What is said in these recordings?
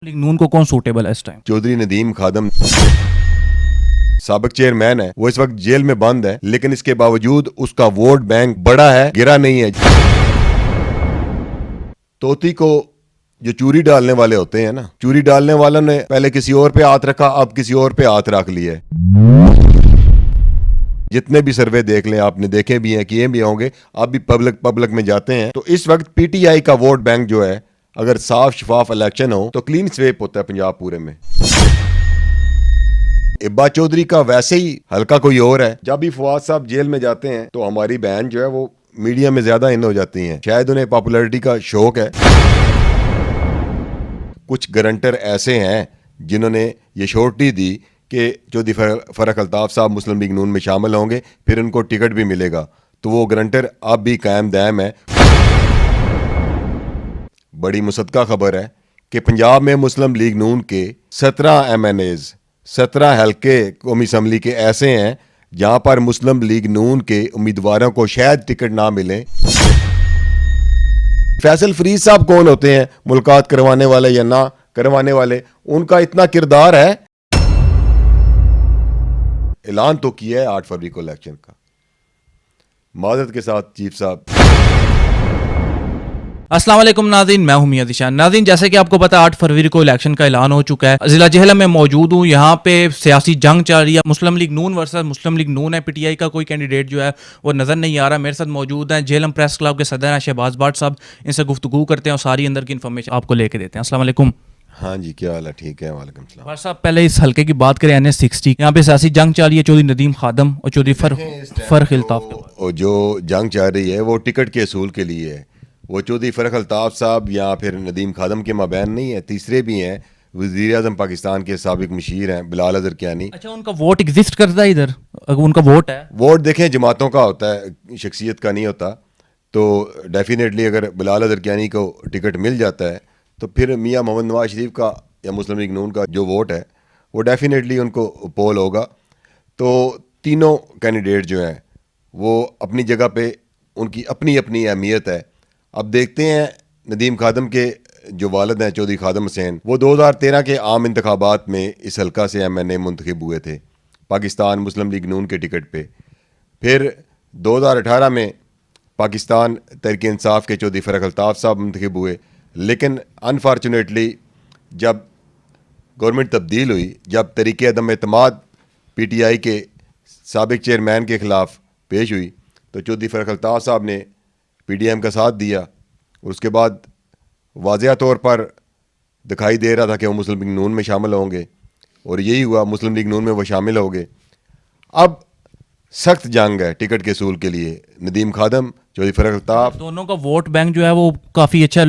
League नून को कौन suitable है इस टाइम? चौधरी नदीम खादम साबिक चेयरमैन है, वो इस वक्त जेल में बंद है, लेकिन इसके बावजूद उसका वोट बैंक बड़ा है, गिरा नहीं है। तोती को जो चूरी डालने वाले होते हैं ना, चूरी डालने वालों ने पहले किसी और पे हाथ रखा, अब किसी और पे हाथ रख लिया है। जितने भी सर्वे देख लें, आपने देखे भी हैं, किए भी होंगे, आप भी पब्लिक में जाते हैं, तो इस वक्त पीटीआई का वोट बैंक जो है, अगर साफ शफाफ इलेक्शन हो तो क्लीन स्वेप होता है पंजाब पूरे में। इब्बा चौधरी का वैसे ही हल्का कोई और है। जब भी फवाद साहब जेल में जाते हैं तो हमारी बहन जो है वो मीडिया में ज्यादा इन हो जाती हैं, शायद उन्हें पॉपुलैरिटी का शौक है। कुछ गारंटर ऐसे हैं जिन्होंने ये श्योरिटी दी कि चौधरी फरख अल्ताफ साहब मुस्लिम लीग नून में शामिल होंगे, फिर उनको टिकट भी मिलेगा, तो वो गारंटर अब भी कायम दायम है। बड़ी मुसद्दका खबर है कि पंजाब में मुस्लिम लीग नून के 17 MNAs 17 हल्के कौमी असम्बली के ऐसे हैं जहां पर मुस्लिम लीग नून के उम्मीदवारों को शायद टिकट ना मिले। फैसल फरीद साहब कौन होते हैं मुलाकात करवाने वाले या ना करवाने वाले, उनका इतना किरदार है। ऐलान तो किया है 8 फरवरी को इलेक्शन का। माजरत के साथ चीफ साहब। अस्सलाम वालेकुम नाज़रीन, मैं हूं मियां दिशान। नाज़रीन, जैसे कि आपको पता है 8 फरवरी को इलेक्शन का ऐलान हो चुका है। जिला जेहलम में मौजूद हूं, यहाँ पे सियासी जंग चल रही है। मुस्लिम लीग नून वर्सेस मुस्लिम लीग नून है। पीटीआई का कोई कैंडिडेट जो है वो नज़र नहीं आ रहा। मेरे साथ मौजूद हैं जेहलम प्रेस क्लब के सदर हैं शहबाज भाट साहब। इनसे गुफ्तगू करते हैं और सारी अंदर की इन्फॉर्मेशन आपको लेके देते हैं। अस्सलाम वालेकुम। हाँ जी, क्या हाल है? ठीक है, वालेकुम सलाम। भाट साहब, पहले इस हल्के की बात करें, NS60 यहाँ पे सियासी जंग चल रही है चौधरी नदीम खादम और चौधरी फरख अल्ताफ के बाद। और जो जंग चल रही है वो टिकट के असूल के लिए है। वो चौधरी फरख अल्ताफ साहब या फिर नदीम खादम के माबैन नहीं है, तीसरे भी हैं। वज़ीर आज़म पाकिस्तान के साबिक मशीर हैं बिलाल अज़हर कियानी। अच्छा, उनका वोट एग्जिस्ट करता है इधर? अगर उनका वोट है, वोट देखें जमातों का होता है, शख्सियत का नहीं होता। तो डेफिनेटली अगर बिलाल अज़हर कियानी को टिकट मिल जाता है तो फिर मियाँ मोहम्मद नवाज शरीफ का या मुस्लिम लीग नून का जो वोट है वो डेफिनेटली उनको पोल होगा। तो तीनों कैंडिडेट जो हैं वो अपनी जगह पे उनकी अपनी अपनी अहमियत है। अब देखते हैं नदीम खादम के जो वालिद हैं चौधरी खादम हुसैन, वो 2013 के आम इंतखाबात में इस हल्का से MNA मुंतखब हुए थे पाकिस्तान मुस्लिम लीग नून के टिकट पे। फिर 2018 में पाकिस्तान तहरीक इंसाफ के चौधरी फरख अल्ताफ साहब मुंतखब हुए, लेकिन अनफॉर्चुनेटली जब गवर्नमेंट तब्दील हुई, जब तरीके अदम एतमाद PTI के साबिक चेयरमैन के ख़िलाफ़ पेश हुई, तो चौधरी फरख अल्ताफ साहब ने PDM का साथ दिया। और उसके बाद वाज़ेह तौर पर दिखाई दे रहा था कि वो मुस्लिम लीग नून में शामिल होंगे, और यही हुआ, मुस्लिम लीग नून में वो शामिल हो गए। अब सख्त जंग है टिकट के असूल के लिए। नदीम खादम, चौधरी फरख अल्ताफ, दोनों का वोट बैंक जो है वो काफ़ी अच्छा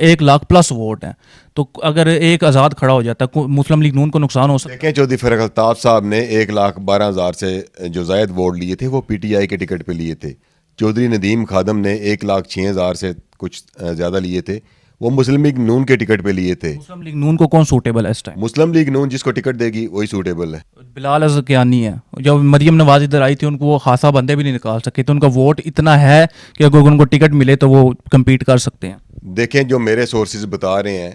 1 लाख प्लस वोट है। तो अगर एक आज़ाद खड़ा हो जाता है मुस्लिम लीग नून को नुकसान हो सकता है। देखें चौधरी फरख अल्ताफ साहब ने 1,12,000 से जो जायद वोट लिए थे वो PTI के टिकट पे लिए थे। चौधरी नदीम खादम ने 1,06,000 से कुछ ज़्यादा लिए थे, वो मुस्लिम लीग नून के टिकट पे लिए थे। मुस्लिम लीग नून को कौन सूटेबल है इस टाइम? मुस्लिम लीग नून जिसको टिकट देगी वही सूटेबल है। बिलाल अज़हर कियानी है। जब मरियम नवाज इधर आई थी उनको वो खासा बंदे भी नहीं निकाल सके, तो उनका वोट इतना है कि अगर उनको टिकट मिले तो वो कम्पीट कर सकते हैं। देखें, जो मेरे सोर्सेज बता रहे हैं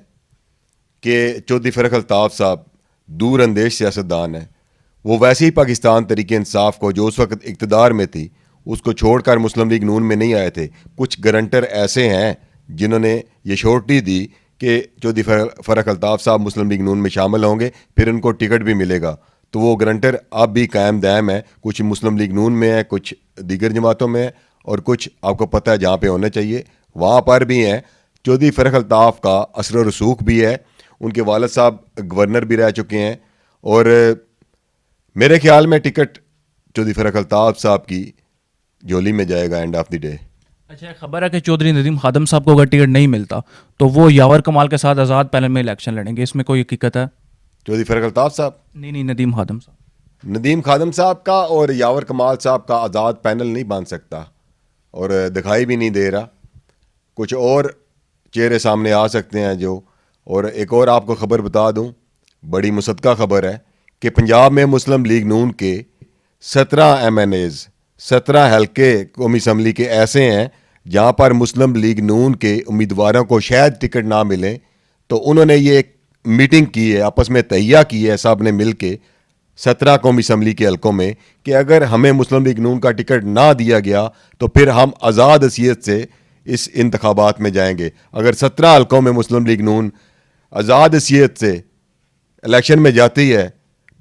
कि चौधरी फरख अल्ताफ साहब दूर अंदेश सियासतदान है। वो वैसे ही पाकिस्तान तहरीक इंसाफ को जो उस वक्त इक़्तिदार में थी उसको छोड़कर मुस्लिम लीग नून में नहीं आए थे। कुछ गारंटर ऐसे हैं जिन्होंने ये श्योरिटी दी कि चौधरी फरख अल्ताफ साहब मुस्लिम लीग नून में शामिल होंगे, फिर उनको टिकट भी मिलेगा, तो वो गारंटर अब भी कायम दायम है। कुछ मुस्लिम लीग नून में है, कुछ दीगर जमातों में है, और कुछ आपको पता है जहाँ पे होने चाहिए वहाँ पर भी हैं। चौधरी फरख अल्ताफ का असर और रसूख भी है, उनके वालिद साहब गवर्नर भी रह चुके हैं, और मेरे ख्याल में टिकट चौधरी फरख अल्ताफ साहब की झोली में जाएगा एंड ऑफ द डे। अच्छा, खबर है कि चौधरी नदीम खादम साहब को अगर टिकट नहीं मिलता तो वो यावर कमाल के साथ आज़ाद पैनल में इलेक्शन लड़ेंगे, इसमें कोई हकीकत है? चौधरी फरख अल्ताफ साहब नहीं, नदीम खादम साहब। नदीम खादम साहब का और यावर कमाल साहब का आज़ाद पैनल नहीं बन सकता, और दिखाई भी नहीं दे रहा। कुछ और चेहरे सामने आ सकते हैं जो। और एक और आपको ख़बर बता दूं, बड़ी मुसद्दका ख़बर है कि पंजाब में मुस्लिम लीग नून के 17 MNAs 17 हल्के कौमी असम्बली के ऐसे हैं जहाँ पर मुस्लिम लीग नून के उम्मीदवारों को शायद टिकट ना मिले, तो उन्होंने ये मीटिंग की है, आपस में तहिया की है साहब ने मिल के 17 कौमी असम्बली के हलकों में कि अगर हमें मुस्लिम लीग नून का टिकट ना दिया गया तो फिर हम आज़ाद हैसियत से इस इंतखाबात में जाएंगे। अगर 17 हलकों में मुस्लिम लीग नून आज़ाद हैसियत से इलेक्शन में जाती है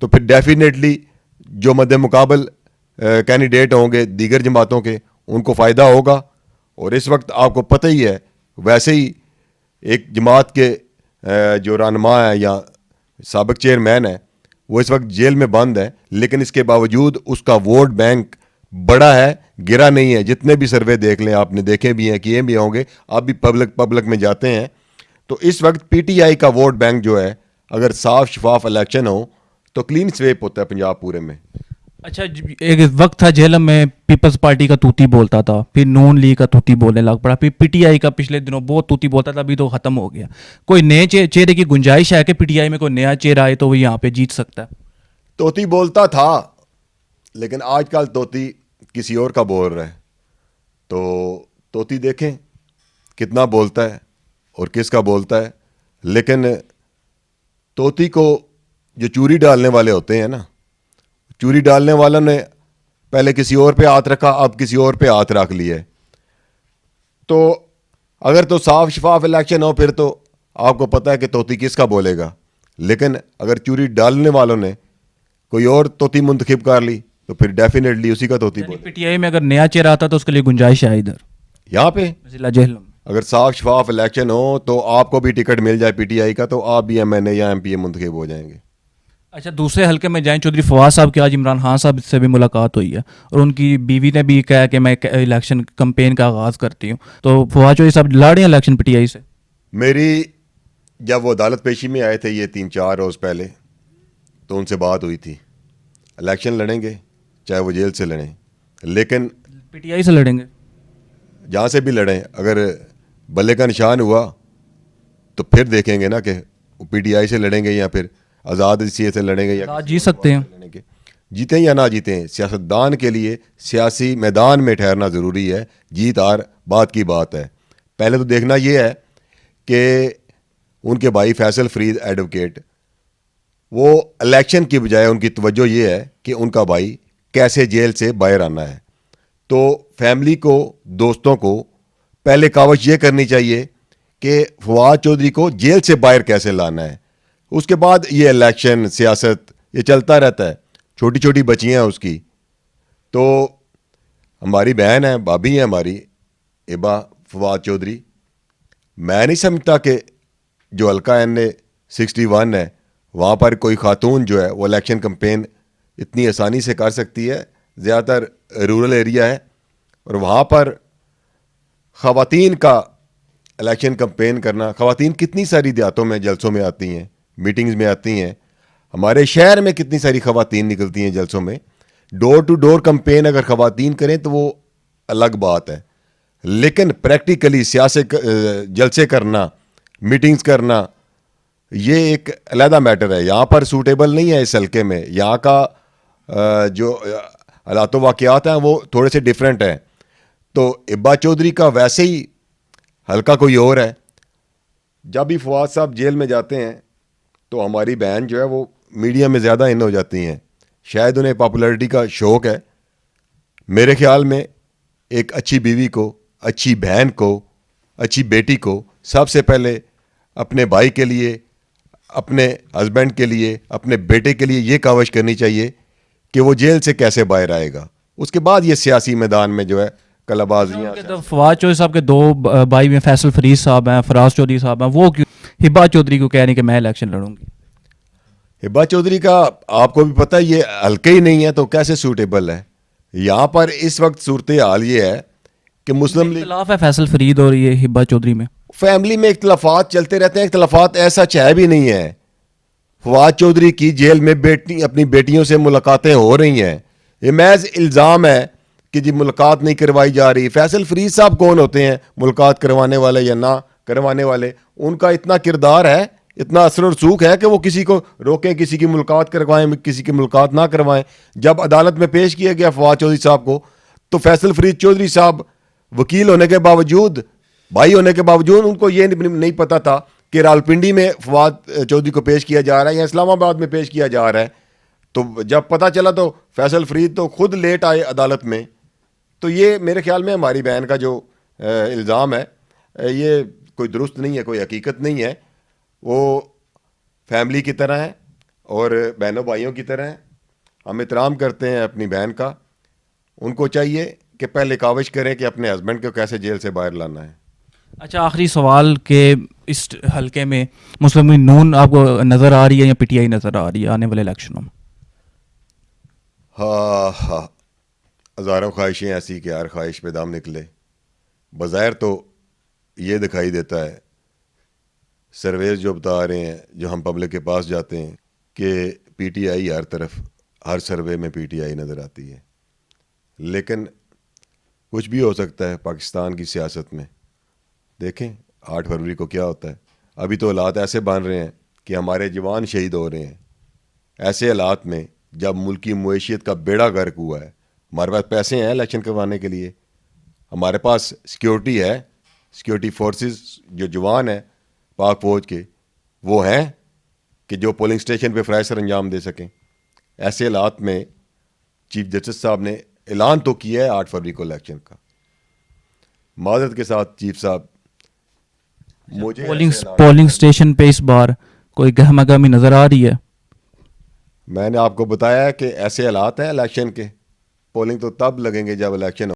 तो फिर डेफिनेटली जो मद्दे मुकाबल कैंडिडेट होंगे दीगर जमातों के, उनको फ़ायदा होगा। और इस वक्त आपको पता ही है, वैसे ही एक जमात के जो रहनुमा है या साबिक चेयरमैन है वो इस वक्त जेल में बंद है, लेकिन इसके बावजूद उसका वोट बैंक बड़ा है, गिरा नहीं है। जितने भी सर्वे देख लें, आपने देखे भी हैं, किए भी होंगे, आप भी पब्लिक में जाते हैं, तो इस वक्त पीटीआई का वोट बैंक जो है, अगर साफ शफाफ इलेक्शन हो तो क्लीन स्वेप होता है पंजाब पूरे में। अच्छा, एक वक्त था झेलम में पीपल्स पार्टी का तूती बोलता था, फिर नून लीग का तूती बोलने लग पड़ा, फिर पीटीआई का पिछले दिनों बहुत तूती बोलता था, अभी तो खत्म हो गया। कोई नए चेहरे की गुंजाइश है कि पीटीआई में कोई नया चेहरा आए तो वो यहाँ पे जीत सकता है? तोती बोलता था, लेकिन आजकल तोती किसी और का बोल रहा है। तो तोती देखें कितना बोलता है और किसका बोलता है। लेकिन तोती को जो चूरी डालने वाले होते हैं ना, चूरी डालने वालों ने पहले किसी और पे हाथ रखा, अब किसी और पे हाथ रख लिया है। तो अगर तो साफ शफाफ इलेक्शन हो फिर तो आपको पता है कि तोती किसका बोलेगा। लेकिन अगर चूरी डालने वालों ने कोई और तोती मुंतखिब कर ली तो फिर डेफिनेटली उसी का तोती बोलेगा। पीटीआई में अगर नया चेहरा आता तो उसके लिए गुंजाइश है इधर यहाँ पे जिला झेलम? अगर साफ शफाफ इलेक्शन हो तो आपको भी टिकट मिल जाए पीटीआई का, तो आप भी एमएनए या एमपीए मुंतखिब हो जाएंगे। अच्छा, दूसरे हलके में जाएं, चौधरी फवाद साहब की आज इमरान खान साहब से भी मुलाकात हुई है और उनकी बीवी ने भी कहा कि मैं इलेक्शन कैंपेन का आगाज़ करती हूँ। तो फवाद चौधरी साहब लड़ रहे हैं इलेक्शन पीटीआई से? मेरी जब वो अदालत पेशी में आए थे ये 3-4 रोज़ पहले, तो उनसे बात हुई थी, इलेक्शन लड़ेंगे चाहे वो जेल से लड़ें, लेकिन पीटीआई से लड़ेंगे? जहाँ से भी लड़ें, अगर बल्ले का निशान हुआ तो फिर देखेंगे ना कि पीटीआई से लड़ेंगे या फिर आज़ाद हैसियत से लड़ेंगे या जीत सकते हैं। लड़ेंगे। जीतें या ना जीतें, सियासतदान के लिए सियासी मैदान में ठहरना ज़रूरी है। जीत हार बात की बात है। पहले तो देखना ये है कि उनके भाई फैसल फरीद एडवोकेट, वो इलेक्शन की बजाय उनकी तवज्जो ये है कि उनका भाई कैसे जेल से बाहर आना है। तो फैमिली को, दोस्तों को पहले कावश ये करनी चाहिए कि फवाद चौधरी को जेल से बाहर कैसे लाना है। उसके बाद ये इलेक्शन, सियासत, ये चलता रहता है। छोटी छोटी बच्चियाँ हैं उसकी। तो हमारी बहन है, भाभी है हमारी इबा फवाद चौधरी। मैं नहीं समझता कि जो हल्का NA 61 है वहाँ पर कोई खातून जो है वो इलेक्शन कैंपेन इतनी आसानी से कर सकती है। ज़्यादातर रूरल एरिया है और वहाँ पर ख़वातीन का इलेक्शन कैंपेन करना, ख़वातीन कितनी सारी देहातों में जलसों में आती हैं, मीटिंग्स में आती हैं। हमारे शहर में कितनी सारी ख़वातीन निकलती हैं जलसों में। डोर टू डोर कैंपेन अगर ख़वातीन करें तो वो अलग बात है, लेकिन प्रैक्टिकली सियासत जलसे करना, मीटिंग्स करना, ये एक अलहदा मैटर है। यहाँ पर सूटेबल नहीं है इस हल्के में। यहाँ का जो हालात वाक़यात हैं वो थोड़े से डिफरेंट हैं। तो इब्बा चौधरी का वैसे ही हल्का कोई और है। जब भी फवाद साहब जेल में जाते हैं तो हमारी बहन जो है वो मीडिया में ज़्यादा इन हो जाती हैं। शायद उन्हें पॉपुलैरिटी का शौक़ है। मेरे ख्याल में एक अच्छी बीवी को, अच्छी बहन को, अच्छी बेटी को सबसे पहले अपने भाई के लिए, अपने हस्बैंड के लिए, अपने बेटे के लिए ये कावश करनी चाहिए कि वो जेल से कैसे बाहर आएगा। उसके बाद ये सियासी मैदान में जो है कलाबाजियाँ। तो फवाद चौधरी साहब के दो भाई में फैसल फरीद साहब हैं, फराज चौधरी साहब हैं, वो क्यों हिब्बा चौधरी को कह रहे हैं कि मैं इलेक्शन लड़ूंगी? हिब्बा चौधरी का आपको भी पता है ये हल्के ही नहीं है, तो कैसे सूटेबल है। यहाँ पर इस वक्त सूरत हाल ये है कि मुस्लिम लीग, इख्तिलाफ है फैसल फरीद और ये हिब्बा चौधरी में। फैमिली में इख्तलाफात चलते रहते हैं। इख्तलाफात ऐसा चाहे भी नहीं है। फवाद चौधरी की जेल में अपनी बेटियों से मुलाकातें हो रही हैं। ये महज इल्ज़ाम है कि जी मुलाकात नहीं करवाई जा रही। फैसल फरीद साहब कौन होते हैं मुलाकात करवाने वाले या ना करवाने वाले? उनका इतना किरदार है, इतना असर और सूख है कि वो किसी को रोकें, किसी की मुलाकात करवाएं, किसी की मुलाकात ना करवाएं। जब अदालत में पेश किया गया फवाद चौधरी साहब को, तो फैसल फरीद चौधरी साहब वकील होने के बावजूद, भाई होने के बावजूद, उनको ये नहीं पता था कि रावलपिंडी में फवाद चौधरी को पेश किया जा रहा है या इस्लामाबाद में पेश किया जा रहा है, तो जब पता चला तो फैसल फरीद तो खुद लेट आए अदालत में। तो ये मेरे ख्याल में हमारी बहन का जो इल्ज़ाम है ये कोई दुरुस्त नहीं है, कोई हकीकत नहीं है। वो फैमिली की तरह है और बहनों भाइयों की तरह है। हम एहतराम करते हैं अपनी बहन का। उनको चाहिए कि पहले काविश करें कि अपने हस्बैंड को कैसे जेल से बाहर लाना है। अच्छा, आखिरी सवाल के इस हलके में मुस्लिम लीग नून आपको नज़र आ रही है या पीटीआई नज़र आ रही है आने वाले इलेक्शनों में? हाँ, हज़ारों ख्वाहिशें ऐसी कि हर ख्वाहिश पे दाम निकले। बज़ाहिर तो ये दिखाई देता है, सर्वेज जो बता रहे हैं, जो हम पब्लिक के पास जाते हैं, कि पीटीआई हर तरफ, हर सर्वे में पीटीआई नज़र आती है। लेकिन कुछ भी हो सकता है पाकिस्तान की सियासत में। देखें 8 फरवरी को क्या होता है। अभी तो हालात ऐसे बन रहे हैं कि हमारे जवान शहीद हो रहे हैं। ऐसे हालात में जब मुल्क की मईशत का बेड़ा गर्क हुआ है, हमारे पास पैसे हैं इलेक्शन करवाने के लिए, हमारे पास सिक्योरिटी है, सिक्योरिटी फोर्सेस जो जवान हैं पाक फौज के वो हैं कि जो पोलिंग स्टेशन पे फ़राइज़ सर अंजाम दे सकें। ऐसे हालात में चीफ जस्टिस साहब ने ऐलान तो किया है 8 फरवरी को इलेक्शन का। माजरत के साथ चीफ साहब, मुझे पोलिंग स्टेशन पे इस बार कोई गहमागहमी नज़र आ रही है? मैंने आपको बताया कि ऐसे हालात हैं इलेक्शन के। पोलिंग तो तब लगेंगे जब इलेक्शन